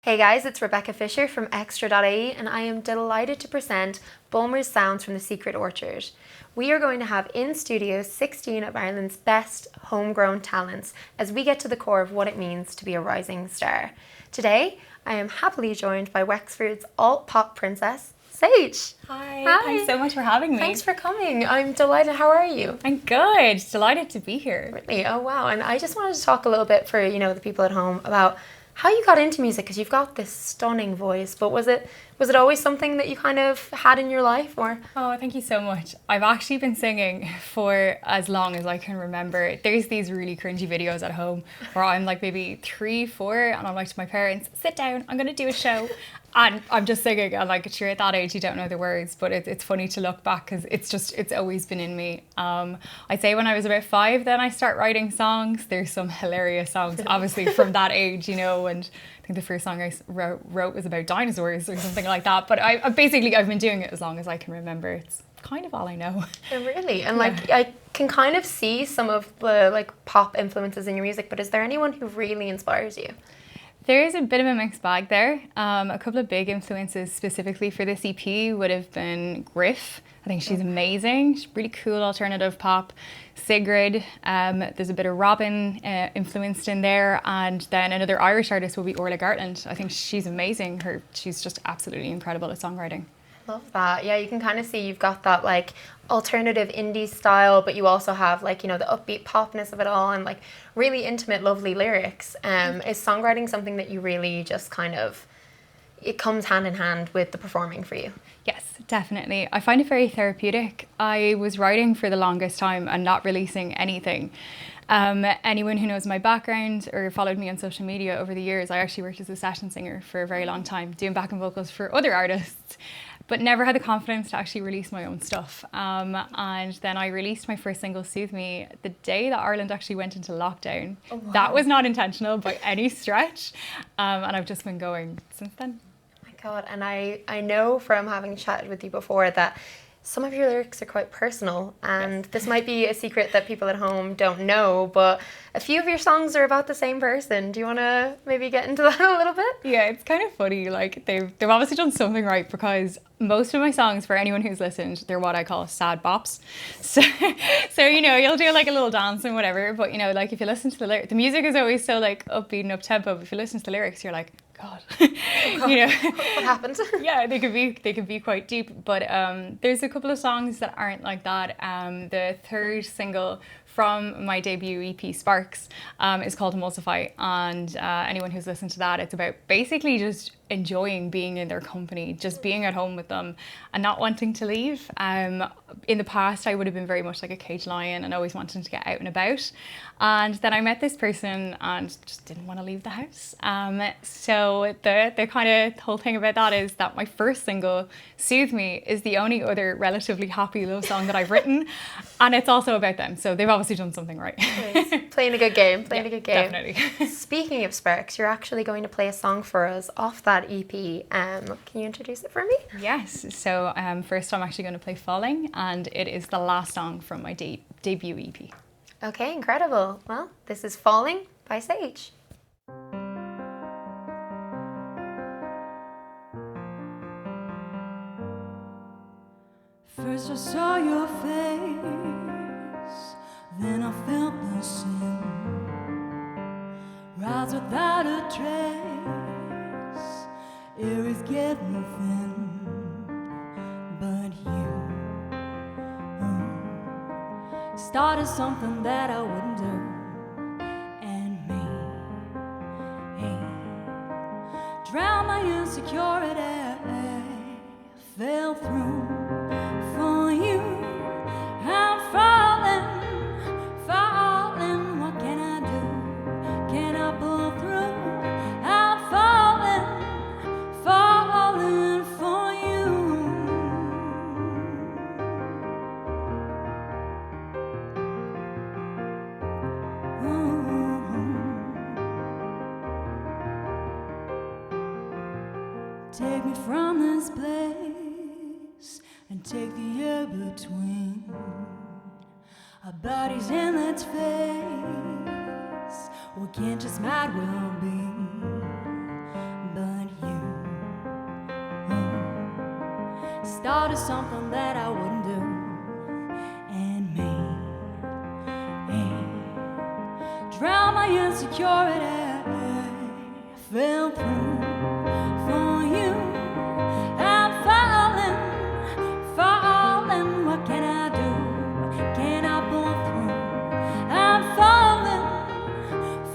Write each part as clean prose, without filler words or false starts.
Hey guys, it's Rebecca Fisher from Extra.ie and I am delighted to present Bulmer's Sounds from the Secret Orchard. We are going to have in studio 16 of Ireland's best homegrown talents as we get to the core of what it means to be a rising star. Today, I am happily joined by Wexford's alt-pop princess, Saige. Hi, thanks so much for having me. Thanks for coming. I'm delighted. How are you? I'm good. Delighted to be here. Really? Oh wow. And I just wanted to talk a little bit for, the people at home about how you got into music, because you've got this stunning voice, but was it always something that you kind of had in your life, or? Oh, thank you so much. I've actually been singing for as long as I can remember. There's these really cringy videos at home where I'm like maybe 3, 4 and I'm like to my parents, sit down, I'm going to do a show. And I'm just singing, and like, sure, at that age you don't know the words, but it's funny to look back because it's always been in me. I'd say when I was about 5, then I start writing songs. There's some hilarious songs, obviously, from that age, and I think the first song I wrote was about dinosaurs or something like that. But I've been doing it as long as I can remember. It's kind of all I know. Oh, really? And I can kind of see some of the pop influences in your music, but is there anyone who really inspires you? There is a bit of a mixed bag there. A couple of big influences specifically for this EP would have been Griff. I think she's amazing. She's really cool alternative pop. Sigrid, there's a bit of Robin influenced in there. And then another Irish artist will be Orla Gartland. I think she's amazing. She's just absolutely incredible at songwriting. Love that. Yeah, you can kind of see you've got that alternative indie style, but you also have the upbeat popness of it all and really intimate, lovely lyrics. Is songwriting something that you really just it comes hand in hand with the performing for you? Yes, definitely. I find it very therapeutic. I was writing for the longest time and not releasing anything. Anyone who knows my background or followed me on social media over the years, I actually worked as a session singer for a very long time, doing backing vocals for other artists, but never had the confidence to actually release my own stuff. And then I released my first single, Soothe Me, the day that Ireland actually went into lockdown. Oh, wow. That was not intentional by any stretch. And I've just been going since then. Oh my God, and I know from having chatted with you before that some of your lyrics are quite personal, and this might be a secret that people at home don't know, but a few of your songs are about the same person. Do you want to maybe get into that a little bit? Yeah, it's kind of funny. They've obviously done something right, because most of my songs, for anyone who's listened, they're what I call sad bops. So you'll do a little dance and whatever, but if you listen to the lyrics, the music is always so upbeat and up tempo. But if you listen to the lyrics, you're like, God, what happened? Yeah, they can be quite deep. But there's a couple of songs that aren't like that. The third single from my debut EP, Sparks, is called Emulsify, and anyone who's listened to that, it's about basically just enjoying being in their company, just being at home with them and not wanting to leave. In the past, I would have been very much like a caged lion and always wanting to get out and about. And then I met this person and just didn't want to leave the house. So the kind of whole thing about that is that my first single, Soothe Me, is the only other relatively happy love song that I've written. And it's also about them. So they've obviously done something right. Nice. Playing a good game. Definitely. Speaking of Sparks, you're actually going to play a song for us off that EP. Can you introduce it for me? Yes. So first I'm actually going to play Falling, and it is the last song from my debut EP. Okay, incredible. Well, this is Falling by Saige. First I saw your face, then I felt the sin rise without a trace. Air is getting thin, but you started something that I wouldn't do, and me drowned my insecurity, fell through for you. I'm falling, what can I do? Can I pull through? I'm falling for you. Take me from this place and take the air between our bodies in that space. We can't just might well be, but is something that I wouldn't do. And me, drown my insecurity. Fell through for you. I'm falling, falling. What can I do? Can I pull through? I'm falling,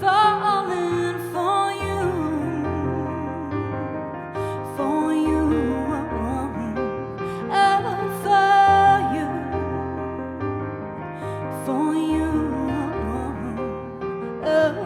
falling for you, for you, oh, for you, oh.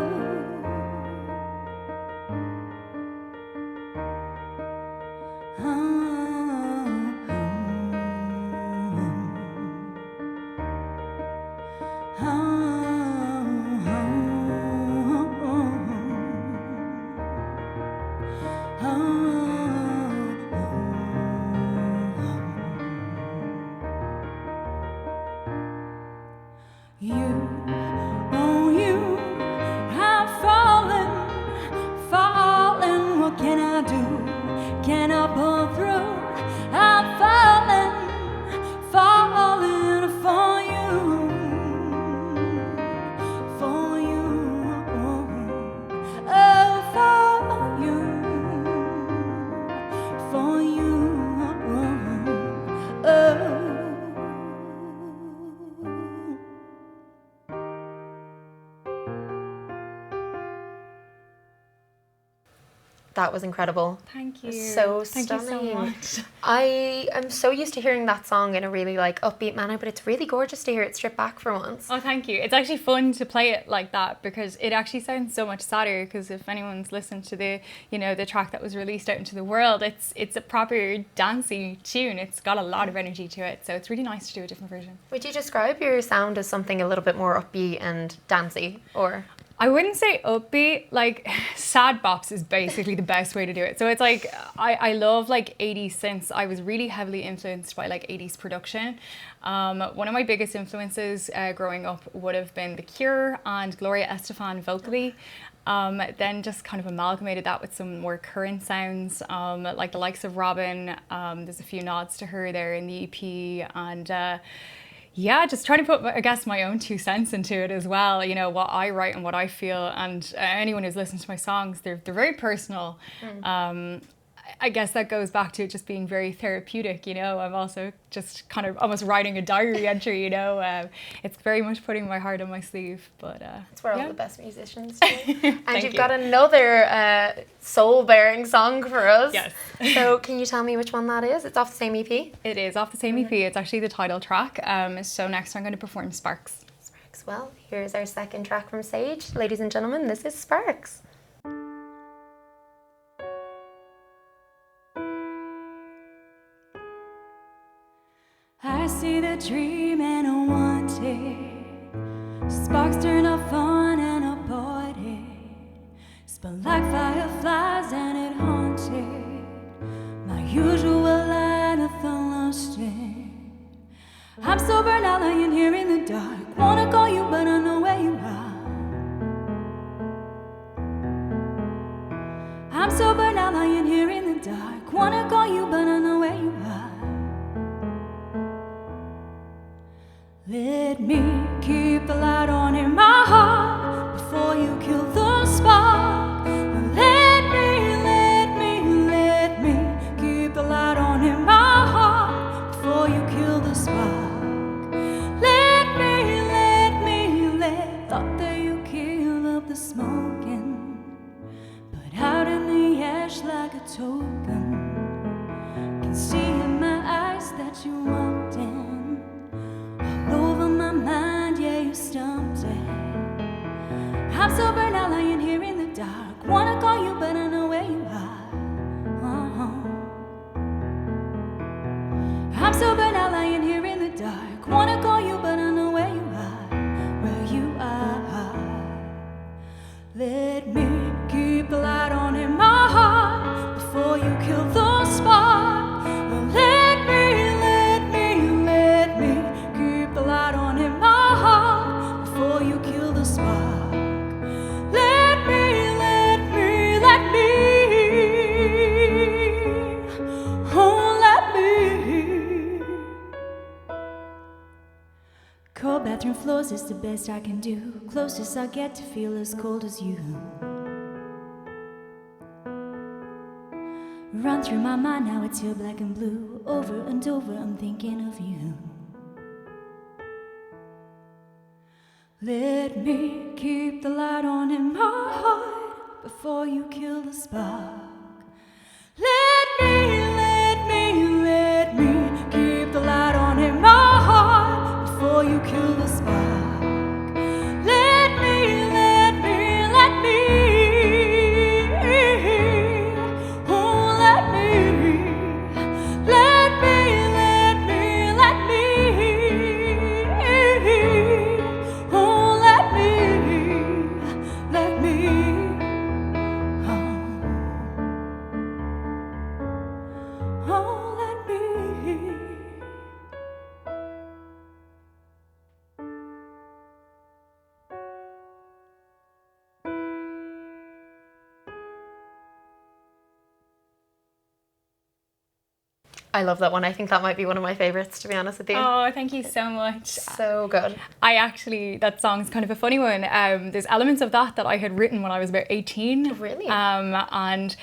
You, oh you, I'm falling, falling. What can I do? Can I pull through? I'm falling, falling for you, for you, oh, for you, oh. That was incredible. Thank you. So Thank stunning. you so much. I am so used to hearing that song in a really like upbeat manner, but it's really gorgeous to hear it stripped back for once. Oh, thank you. It's actually fun to play it like that because it actually sounds so much sadder. Because if anyone's listened to the, the track that was released out into the world, it's a proper dancey tune. It's got a lot of energy to it, so it's really nice to do a different version. Would you describe your sound as something a little bit more upbeat and dancey, or? I wouldn't say upbeat, like sad bops is basically the best way to do it. So it's like, I love like 80s synths. I was really heavily influenced by like 80s production. One of my biggest influences growing up would have been The Cure and Gloria Estefan vocally. Then just kind of amalgamated that with some more current sounds, like the likes of Robin. There's a few nods to her there in the EP, and yeah, just trying to put, I guess, my own 2 cents into it as well. What I write and what I feel, and anyone who's listened to my songs, they're very personal. I guess that goes back to it just being very therapeutic. I'm also just kind of almost writing a diary entry. It's very much putting my heart on my sleeve. But that's where yeah. all the best musicians do. And you've you. got another soul-bearing song for us. Yes. So can you tell me which one that is? It's off the same EP. It is off the same EP. It's actually the title track. So next I'm going to perform Sparks. Sparks. Well, here's our second track from Saige. Ladies and gentlemen, this is Sparks. I see the dream and I want it. Sparks turn off on and avoid it. Spun like fireflies and it haunted my usual line of the lost it. I'm so burned out lying here in the dark. Wanna call you but I know where you are. I'm so burned out lying here in the dark. Wanna call you but I know where you are. Let me keep the light on in my heart before you kill the spark. Let me keep the light on in my heart before you kill the spark. Let thought that you kill up the smoking, put out in the ash like a token. Can see in my eyes that you walked in. Over my mind, yeah, you stumped it. I'm so burned out lying here in the dark. Wanna call you, but I know where you are. I'm so burned out lying here in the dark. Wanna call you, but I know where you are. Where you are. Let me keep the light on in my heart before you kill the spark. Let me keep the light on in my heart before you kill the spark. Let me, oh, let me closest, the best I can do. Closest I get to feel as cold as you. Run through my mind, now it's your black and blue. Over and over, I'm thinking of you. Let me keep the light on in my heart before you kill the spark. Let me keep the light on in my heart before you kill the spark. Let me, oh, let me, let me, oh, let me, let me, oh, let me. I love that one. I think that might be one of my favorites, to be honest with you. Oh, thank you so much. So good. That song's kind of a funny one. There's elements of that I had written when I was about 18. Really? And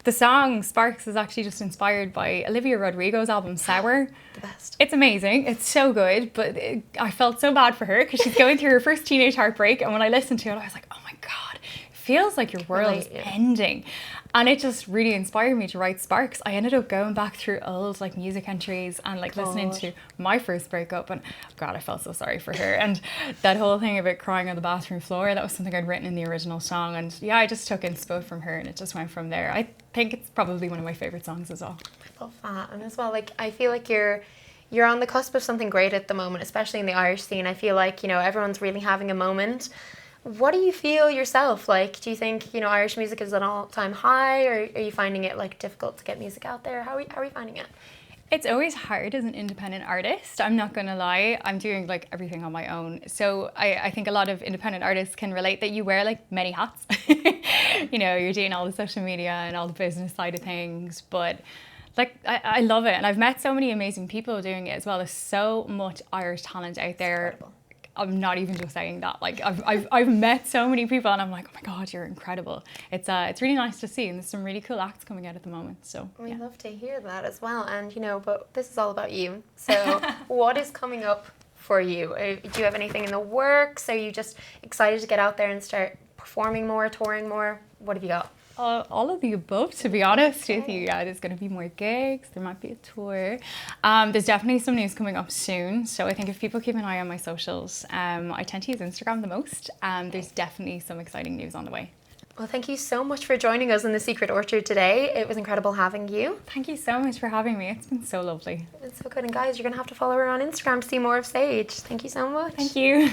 the song Sparks is actually just inspired by Olivia Rodrigo's album Sour. The best. It's amazing. It's so good, but I felt so bad for her because she's going through her first teenage heartbreak. And when I listened to it, I was like, oh my God, it feels like your world is ending. And it just really inspired me to write Sparks. I ended up going back through old like music entries and like listening to my first breakup, and God, I felt so sorry for her. And that whole thing about crying on the bathroom floor, that was something I'd written in the original song. And yeah, I just took inspo from her and it just went from there. I think it's probably one of my favorite songs as well. I love that. And as well, like, I feel like you're on the cusp of something great at the moment, especially in the Irish scene. I feel like, you know, everyone's really having a moment. What do you feel yourself? Like, do you think, you know, Irish music is at an all-time high, or are you finding it like difficult to get music out there? How are you finding it? It's always hard as an independent artist. I'm not gonna lie. I'm doing like everything on my own. So I think a lot of independent artists can relate that you wear like many hats. You know, you're doing all the social media and all the business side of things, but like I love it. And I've met so many amazing people doing it as well. There's so much Irish talent out there. Incredible. I'm not even just saying that. Like I've met so many people and I'm like, oh my God, you're incredible. It's really nice to see, and there's some really cool acts coming out at the moment. So we love to hear that as well. And you know, but this is all about you. So what is coming up for you? Do you have anything in the works? Are you just excited to get out there and start performing more, touring more? What have you got? All of the above, to be honest with you. Yeah, there's going to be more gigs. There might be a tour. There's definitely some news coming up soon. So I think if people keep an eye on my socials, I tend to use Instagram the most. There's definitely some exciting news on the way. Well, thank you so much for joining us in the Secret Orchard today. It was incredible having you. Thank you so much for having me. It's been so lovely. It's so good. And guys, you're going to have to follow her on Instagram to see more of Saige. Thank you so much. Thank you.